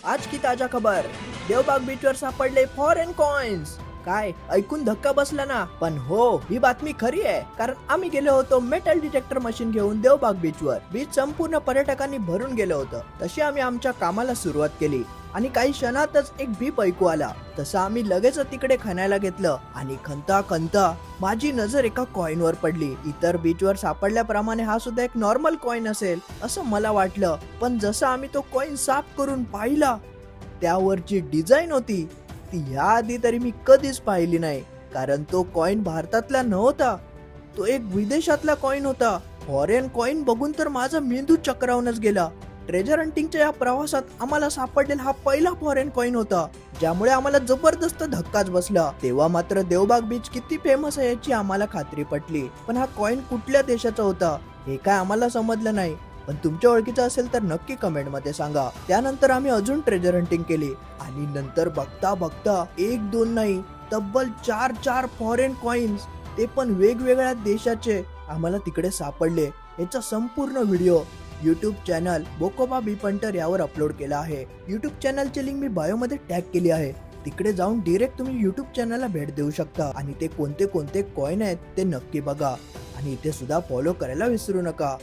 आज की ताजा खबर, देवबाग बीचवर सापडले फॉरेन कॉइन्स. काय ऐकून धक्का बसला ना? पण हो, ही बातमी खरी आहे. कारण आम्ही गेलो होतो मेटल डिटेक्टर मशीन घेऊन देवबाग बीचवर. बीच संपूर्ण पर्यटकांनी भरून गेलं होतं. तशी आम्ही आमच्या कामाला सुरुवात केली आणि काही क्षणातच एक बीप ऐकू आला. तसं आम्ही लगेच तिकडे खणायला घेतलं आणि खंता खंता माझी नजर एका कॉइन वर पडली. इतर बीचवर सापडल्याप्रमाणे हा सुद्धा एक नॉर्मल कॉइन असेल असं मला वाटलं, पण जसं आम्ही तो कॉइन साफ करून पाहिला, त्यावरची डिझाईन होती ती याआधी तरी मी कधीच पाहिली नाही. कारण तो कॉइन भारतातला नव्हता, तो एक विदेशातला कॉइन होता. फॉरेन कॉइन बघून तर माझा मेंदू चक्रावूनच गेला. ट्रेजर हंटिंगच्या या प्रवासात आम्हाला सापडलेला हा पहिला फॉरेन कॉइन होता, ज्यामुळे आम्हाला जबरदस्त धक्काच बसला. तेव्हा मात्र देवबाग बीच किती फेमस आहे याची आम्हाला खात्री पटली. पण हा कॉइन कुठल्या देशाचा होता हे काय आम्हाला समजलं नाही. पण तुमच्या ओळखीचा असेल तर नक्की कमेंट मध्ये सांगा. त्यानंतर आम्ही अजून ट्रेजर हंटिंग केली आणि नंतर बघता बघता एक दोन नाही, तब्बल चार फॉरेन कॉइन्स, ते पण वेगवेगळ्या देशाचे आम्हाला तिकडे सापडले. याचा संपूर्ण व्हिडिओ यूट्यूब चॅनल बोकोबा बीप हंटर यावर अपलोड केला आहे. यूट्यूब चॅनलची लिंक मी बायो मध्ये टॅग केली आहे. तिकडे जाऊन डायरेक्ट तुम्ही यूट्यूब चॅनलला भेट देऊ शकता आणि ते कोणते कोणते कॉइन आहेत ते नक्की बघा आणि इथे सुद्धा फॉलो करायला विसरू नका.